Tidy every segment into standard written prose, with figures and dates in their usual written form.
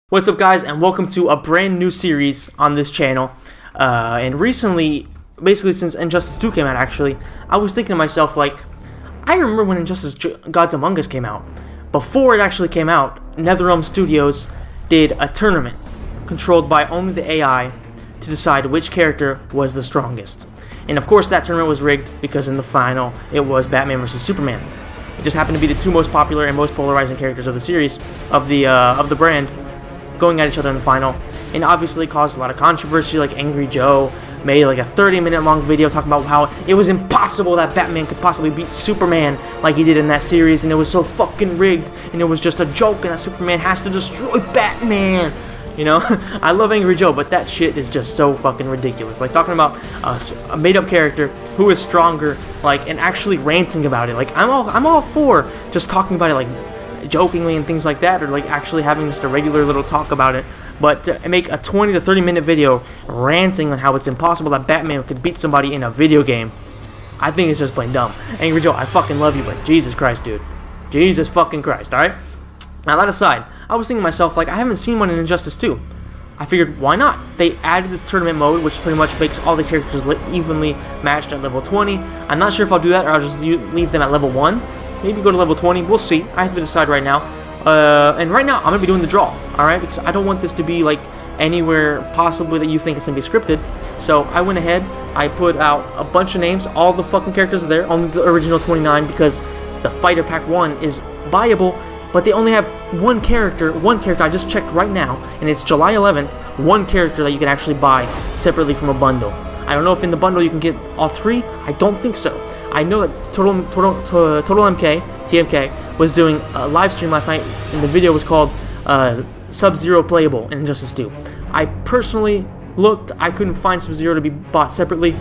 What's up, guys, and welcome to a brand new series on this channel. And recently, basically since Injustice 2 came out, actually, I was thinking to myself, like, I remember when Injustice Gods Among Us came out. Before it actually came out, NetherRealm Studios did a tournament controlled by only the AI to decide which character was the strongest. And of course, that tournament was rigged because in the final, it was Batman vs Superman. It just happened to be the two most popular and most polarizing characters of the series, of the brand, going at each other in the final, and obviously caused a lot of controversy. Like Angry Joe made like a 30-minute long video talking about how it was impossible that Batman could possibly beat Superman like he did in that series, and it was so fucking rigged, and it was just a joke, and that Superman has to destroy Batman. You know, I love Angry Joe, but that shit is just so fucking ridiculous. Like talking about a made-up character who is stronger, like, and actually ranting about it. Like I'm all for just talking about it, like, jokingly and things like that, or like actually having just a regular little talk about it, but to make a 20 to 30 minute video ranting on how it's impossible that Batman could beat somebody in a video game, I think it's just plain dumb. Angry Joe, I fucking love you, but Jesus Christ, dude. Jesus fucking Christ, alright? Now that aside, I was thinking to myself, like, I haven't seen one in Injustice 2. I figured, why not? They added this tournament mode, which pretty much makes all the characters evenly matched at level 20. I'm not sure if I'll do that, or I'll just leave them at level 1. Maybe go to level 20. We'll see. I have to decide right now. And right now, I'm going to be doing the draw. Alright? Because I don't want this to be like anywhere possibly that you think it's going to be scripted. So I went ahead. I put out a bunch of names. All the fucking characters are there. Only the original 29 because the Fighter Pack 1 is buyable. But they only have one character. I just checked right now. And it's July 11th. One character that you can actually buy separately from a bundle. I don't know if in the bundle you can get all three. I don't think so. I know that Total MK, TMK, was doing a live stream last night, and the video was called Sub-Zero Playable in Injustice 2. I personally looked, I couldn't find Sub-Zero to be bought separately,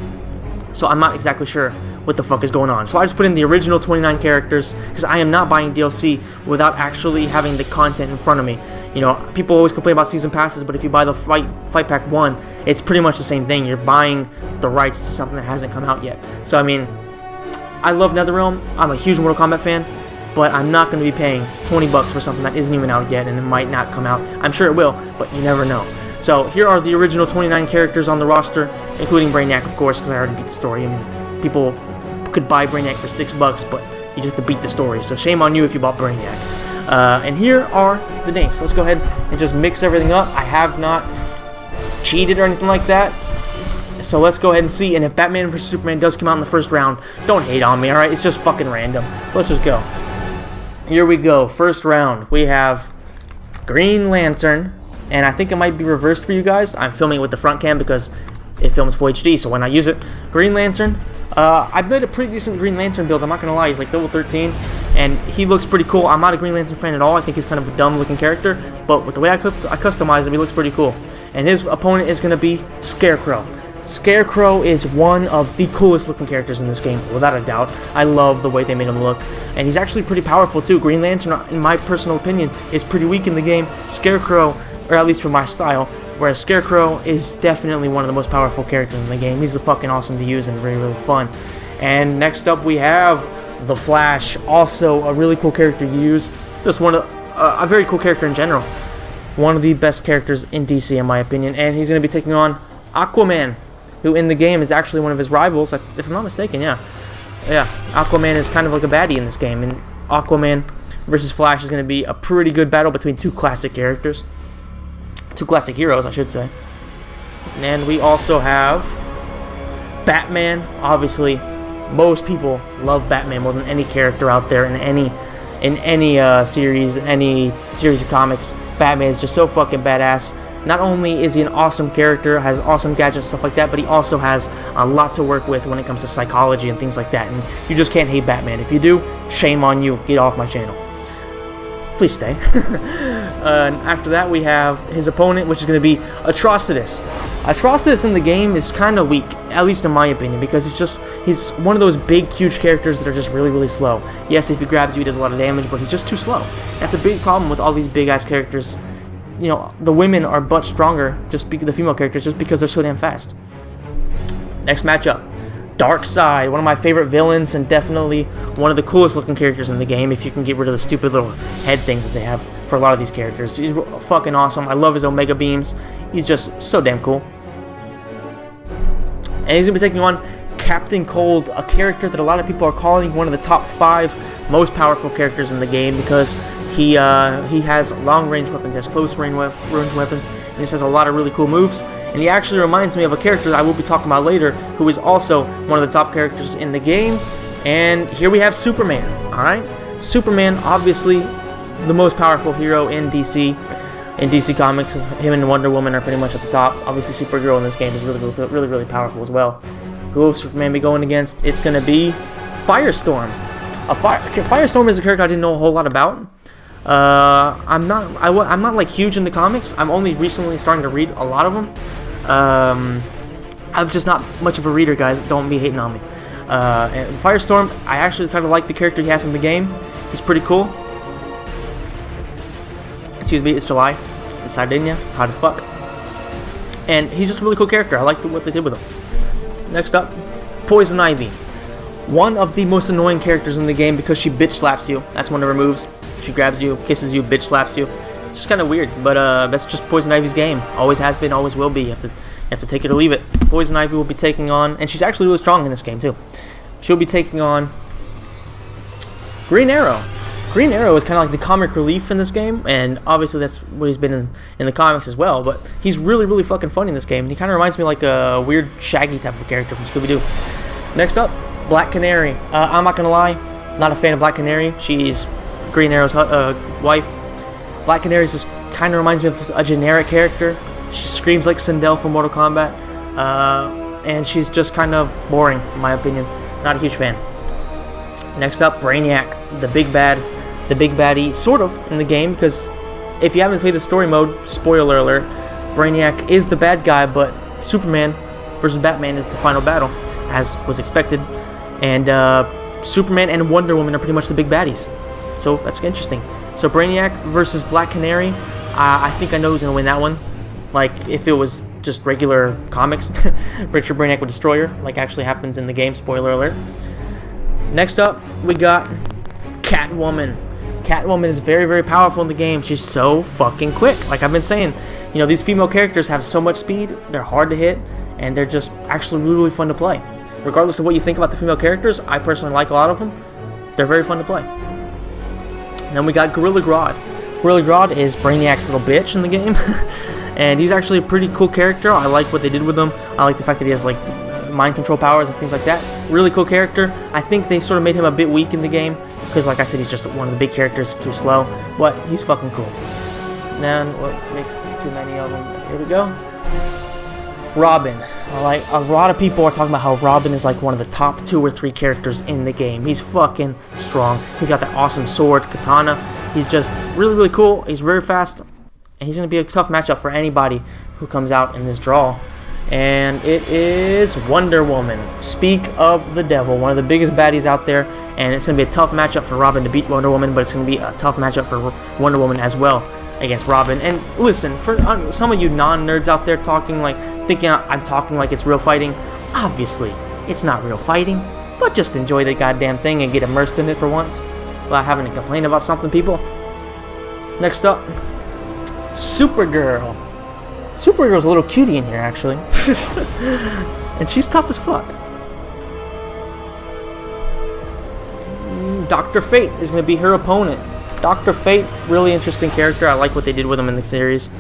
so I'm not exactly sure what the fuck is going on. So I just put in the original 29 characters, because I am not buying DLC without actually having the content in front of me. You know, people always complain about season passes, but if you buy the Fight Pack 1, it's pretty much the same thing. You're buying the rights to something that hasn't come out yet. So, I mean, I love NetherRealm. I'm a huge Mortal Kombat fan, but I'm not going to be paying $20 for something that isn't even out yet, and it might not come out. I'm sure it will, but you never know. So here are the original 29 characters on the roster, including Brainiac, of course, because I already beat the story. I mean, people could buy Brainiac for $6, but you just have to beat the story. So shame on you if you bought Brainiac. And here are the names. Let's go ahead and just mix everything up. I have not cheated or anything like that. So let's go ahead and see, and if Batman vs Superman does come out in the first round, don't hate on me, alright? It's just fucking random. So let's just go. Here we go. First round. We have Green Lantern, and I think it might be reversed for you guys. I'm filming with the front cam because it films Full HD, so why not use it? Green Lantern. I've made a pretty decent Green Lantern build, I'm not gonna lie. He's like level 13, and he looks pretty cool. I'm not a Green Lantern fan at all. I think he's kind of a dumb looking character, but with the way I customized him, he looks pretty cool. And his opponent is gonna be Scarecrow. Scarecrow is one of the coolest looking characters in this game, without a doubt. I love the way they made him look, and he's actually pretty powerful too. Green Lantern, in my personal opinion, is pretty weak in the game. Scarecrow, or at least for my style, whereas Scarecrow is definitely one of the most powerful characters in the game. He's fucking awesome to use and really, really fun. And next up we have The Flash, also a really cool character to use. Just one of a very cool character in general. One of the best characters in DC in my opinion, and he's going to be taking on Aquaman, who in the game is actually one of his rivals, if I'm not mistaken. Yeah, Aquaman is kind of like a baddie in this game, and Aquaman versus Flash is going to be a pretty good battle between two classic characters. Two classic heroes, I should say. And we also have Batman. Obviously, most people love Batman more than any character out there in any series of comics. Batman is just so fucking badass. Not only is he an awesome character, has awesome gadgets and stuff like that, but he also has a lot to work with when it comes to psychology and things like that. And you just can't hate Batman. If you do, shame on you. Get off my channel. Please stay. And after that, we have his opponent, which is going to be Atrocitus. Atrocitus in the game is kind of weak, at least in my opinion, because he's one of those big, huge characters that are just really, really slow. Yes, if he grabs you, he does a lot of damage, but he's just too slow. That's a big problem with all these big-ass characters. You know, the women are much stronger, the female characters, just because they're so damn fast. Next matchup, Darkseid, one of my favorite villains and definitely one of the coolest looking characters in the game if you can get rid of the stupid little head things that they have for a lot of these characters. He's fucking awesome. I love his Omega Beams. He's just so damn cool. And he's going to be taking on Captain Cold, a character that a lot of people are calling one of the top 5 most powerful characters in the game because he has long-range weapons, has close-range weapons, and he just has a lot of really cool moves. And he actually reminds me of a character that I will be talking about later, who is also one of the top characters in the game. And here we have Superman, alright? Superman, obviously the most powerful hero in DC. In DC Comics, him and Wonder Woman are pretty much at the top. Obviously, Supergirl in this game is really powerful as well. Who will Superman be going against? It's going to be Firestorm. Firestorm is a character I didn't know a whole lot about. I'm not like huge into comics. I'm only recently starting to read a lot of them. I'm just not much of a reader, guys. Don't be hating on me. And Firestorm, I actually kind of like the character he has in the game. He's pretty cool. Excuse me, it's July. It's Sardinia. It's hot as fuck. And he's just a really cool character. I like what they did with him. Next up, Poison Ivy. One of the most annoying characters in the game because she bitch slaps you. That's one of her moves. She grabs you, kisses you, bitch slaps you. It's just kind of weird, but that's just Poison Ivy's game. Always has been, always will be. You have to take it or leave it. Poison Ivy will be taking on, and she's actually really strong in this game too. She'll be taking on Green Arrow. Green Arrow is kind of like the comic relief in this game, and obviously that's what he's been in the comics as well, but he's really fucking funny in this game, and he kind of reminds me like a weird Shaggy type of character from Scooby-Doo. Next up, Black Canary. I'm not gonna lie, not a fan of Black Canary. She's Green Arrow's wife. Black Canary just kind of reminds me of a generic character. She screams like Sindel from Mortal Kombat, and she's just kind of boring, in my opinion. Not a huge fan. Next up, Brainiac, the big baddie, sort of, in the game, because if you haven't played the story mode, spoiler alert, Brainiac is the bad guy, but Superman versus Batman is the final battle, as was expected, and Superman and Wonder Woman are pretty much the big baddies, so that's interesting. So Brainiac versus Black Canary, I think I know who's going to win that one. Like, if it was just regular comics, Richard Brainiac would destroy her, like actually happens in the game, spoiler alert. Next up, we got Catwoman. Catwoman is very powerful in the game. She's so fucking quick. Like I've been saying, you know, these female characters have so much speed, they're hard to hit, and they're just actually really fun to play. Regardless of what you think about the female characters, I personally like a lot of them. They're very fun to play. And then we got Gorilla Grodd. Gorilla Grodd is Brainiac's little bitch in the game. And he's actually a pretty cool character. I like what they did with him. I like the fact that he has like mind control powers and things like that. Really cool character. I think they sort of made him a bit weak in the game because, like I said, he's just one of the big characters, too slow. But he's fucking cool. Then what makes too many of them? Here we go. Robin. Like a lot of people are talking about how Robin is like one of the top 2 or 3 characters in the game. He's fucking strong. He's got that awesome sword, katana. He's just really cool. He's very fast. And he's going to be a tough matchup for anybody who comes out in this draw. And it is Wonder Woman. Speak of the devil, one of the biggest baddies out there. And it's going to be a tough matchup for Robin to beat Wonder Woman, but it's going to be a tough matchup for Wonder Woman as well against Robin. And listen, for some of you non-nerds out there talking like, thinking I'm talking like it's real fighting, obviously it's not real fighting, but just enjoy the goddamn thing and get immersed in it for once without having to complain about something, people. Next up, Supergirl. Supergirl's a little cutie in here, actually. And she's tough as fuck. Dr. Fate is going to be her opponent. Dr. Fate, really interesting character. I like what they did with him in the series.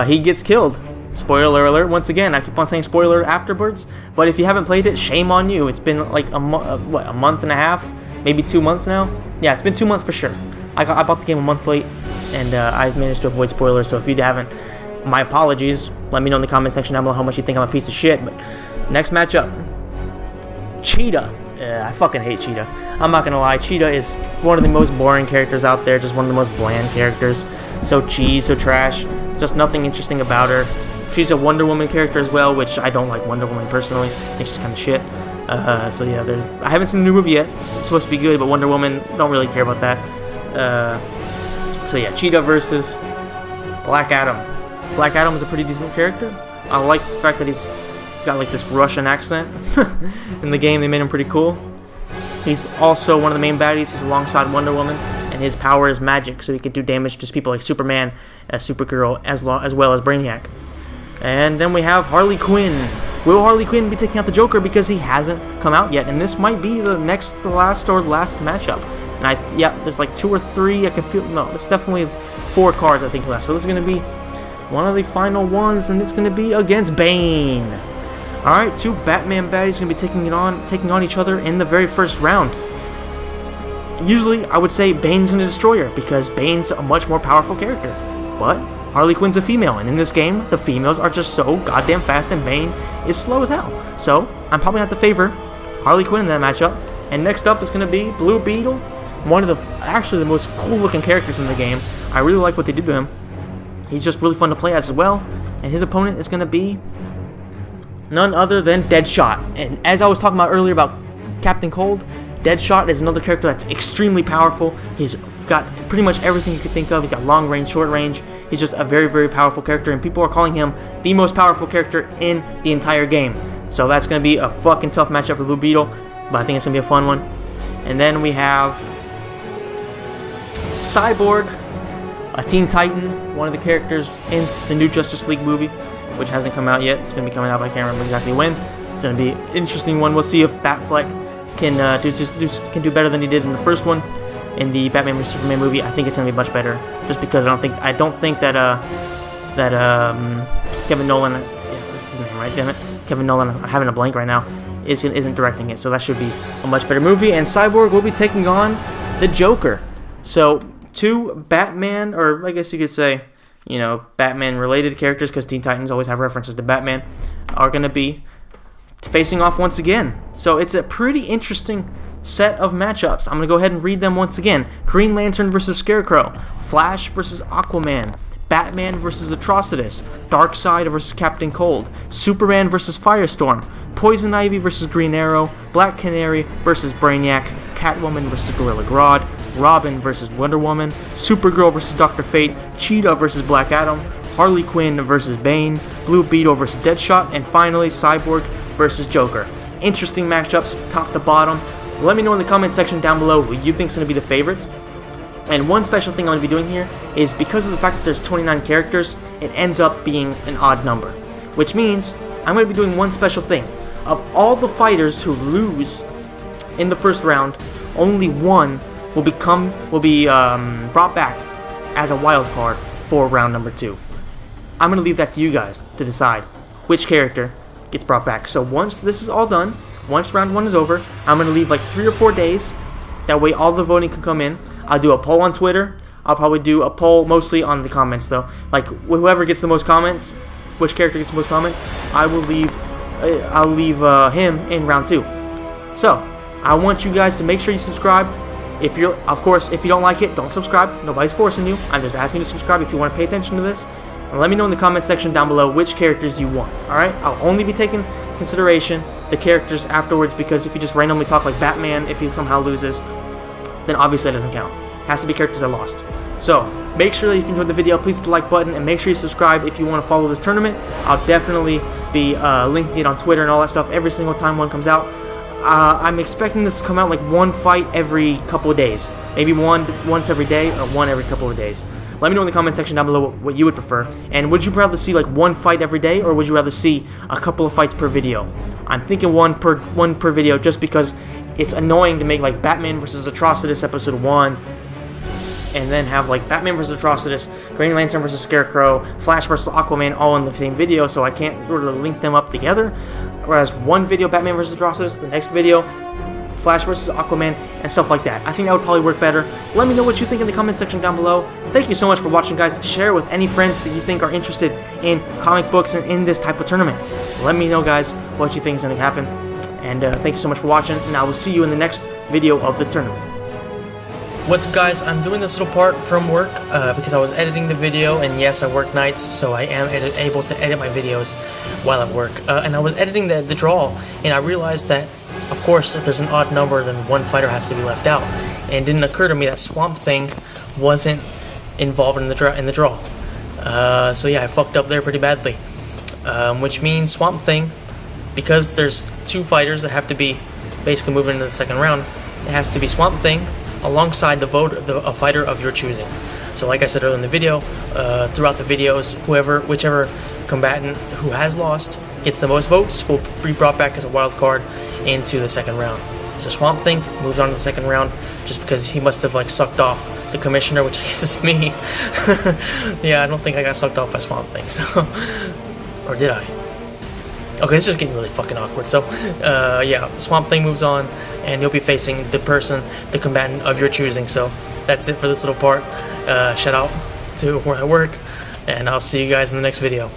He gets killed. Spoiler alert. Once again, I keep on saying spoiler afterwards. But if you haven't played it, shame on you. It's been like a month and a half? Maybe 2 months now? Yeah, it's been 2 months for sure. I bought the game a month late, and I managed to avoid spoilers. So if you haven't, my apologies. Let me know in the comment section down below how much you think I'm a piece of shit. But next matchup, Cheetah. I fucking hate Cheetah. I'm not gonna lie. Cheetah is one of the most boring characters out there. Just one of the most bland characters. So cheese, so trash. Just nothing interesting about her. She's a Wonder Woman character as well, which I don't like Wonder Woman personally. I think she's kind of shit. So yeah, I haven't seen the new movie yet. It's supposed to be good, but Wonder Woman, don't really care about that. So yeah, Cheetah versus Black Adam. Black Adam is a pretty decent character. I like the fact that he's He's got like this Russian accent. In the game, they made him pretty cool. He's also one of the main baddies. He's alongside Wonder Woman, and his power is magic, so he can do damage to people like Superman, Supergirl, as well as Brainiac. And then we have Harley Quinn. Will Harley Quinn be taking out the Joker, because he hasn't come out yet? And this might be the last matchup. And there's like 2 or 3. I can feel, no, it's definitely 4 cards I think left. So this is gonna be one of the final ones, and it's gonna be against Bane. All right, 2 Batman baddies gonna be taking on each other in the very first round. Usually, I would say Bane's gonna destroy her, because Bane's a much more powerful character. But Harley Quinn's a female, and in this game, the females are just so goddamn fast, and Bane is slow as hell. So, I'm probably going to have to favor Harley Quinn in that matchup. And next up is going to be Blue Beetle, one of the most cool-looking characters in the game. I really like what they did to him. He's just really fun to play as well. And his opponent is going to be none other than Deadshot. And as I was talking about earlier about Captain Cold, Deadshot is another character that's extremely powerful. He's got pretty much everything you could think of. He's got long range, short range. He's just a very, very powerful character, and people are calling him the most powerful character in the entire game. So that's going to be a fucking tough matchup for Blue Beetle, but I think it's going to be a fun one. And then we have Cyborg, a Teen Titan, one of the characters in the new Justice League movie, which hasn't come out yet. It's going to be coming out, but I can't remember exactly when. It's going to be an interesting one. We'll see if Batfleck can do better than he did in the first one. In the Batman vs Superman movie, I think it's gonna be much better, just because I don't think that Kevin Nolan, that's his name, right? Damn it, Kevin Nolan. I'm having a blank right now. Isn't directing it, so that should be a much better movie. And Cyborg will be taking on the Joker. So 2 Batman, or I guess you could say, Batman-related characters, because Teen Titans always have references to Batman, are gonna be facing off once again. So it's a pretty interesting set of matchups. I'm going to go ahead and read them once again. Green Lantern versus Scarecrow, Flash versus Aquaman, Batman versus Atrocitus, Darkseid versus Captain Cold, Superman versus Firestorm, Poison Ivy versus Green Arrow, Black Canary versus Brainiac, Catwoman versus Gorilla Grodd, Robin versus Wonder Woman, Supergirl versus Dr. Fate, Cheetah versus Black Adam, Harley Quinn versus Bane, Blue Beetle versus Deadshot, and finally Cyborg versus Joker. Interesting matchups, top to bottom. Let me know in the comment section down below who you think is going to be the favorites. And one special thing I'm going to be doing here is, because of the fact that there's 29 characters, it ends up being an odd number. Which means I'm going to be doing one special thing. Of all the fighters who lose in the first round, only one will be brought back as a wild card for round number 2. I'm going to leave that to you guys to decide which character gets brought back. So once this is all done, once round 1 is over, I'm going to leave like 3 or 4 days. That way all the voting can come in. I'll do a poll on Twitter. I'll probably do a poll mostly on the comments though. Like whoever gets the most comments, which character gets the most comments, I'll leave him in round 2. So, I want you guys to make sure you subscribe. If you don't like it, don't subscribe. Nobody's forcing you. I'm just asking you to subscribe if you want to pay attention to this. And let me know in the comment section down below which characters you want. Alright? I'll only be taking consideration the characters afterwards, because if you just randomly talk like Batman, if he somehow loses, then obviously that doesn't count. It has to be characters I lost. So, make sure that if you enjoyed the video, please hit the like button, and make sure you subscribe if you want to follow this tournament. I'll definitely be linking it on Twitter and all that stuff every single time one comes out. I'm expecting this to come out like one fight every couple of days. Maybe once every day, or one every couple of days. Let me know in the comment section down below what you would prefer. And would you rather see like one fight every day, or would you rather see a couple of fights per video? I'm thinking one per video, just because it's annoying to make like Batman vs. Atrocitus episode 1, and then have like Batman vs. Atrocitus, Green Lantern vs. Scarecrow, Flash vs. Aquaman all in the same video, so I can't really link them up together. Whereas one video Batman vs. Atrocitus, the next video Flash vs. Aquaman, and stuff like that. I think that would probably work better. Let me know what you think in the comment section down below. Thank you so much for watching, guys. Share with any friends that you think are interested in comic books and in this type of tournament. Let me know, guys, what you think is going to happen. And thank you so much for watching, and I will see you in the next video of the tournament. What's up, guys? I'm doing this little part from work because I was editing the video, and yes, I work nights, so I am able to edit my videos while at work. And I was editing the draw, and I realized that, of course, if there's an odd number, then one fighter has to be left out. And it didn't occur to me that Swamp Thing wasn't involved in the draw. So yeah, I fucked up there pretty badly. Which means Swamp Thing because there's 2 fighters that have to be basically moving into the second round, it has to be Swamp Thing alongside a fighter of your choosing. So like I said earlier in the video, throughout the videos, whichever combatant who has lost gets the most votes will be brought back as a wild card into the second round. So Swamp Thing moves on to the second round just because he must have like sucked off the commissioner, which I guess is me. Yeah, I don't think I got sucked off by Swamp Thing, so or did I? Okay, it's just getting really fucking awkward. So yeah, Swamp Thing moves on and you'll be facing the combatant of your choosing. So that's it for this little part. Shout out to where I work, and I'll see you guys in the next video.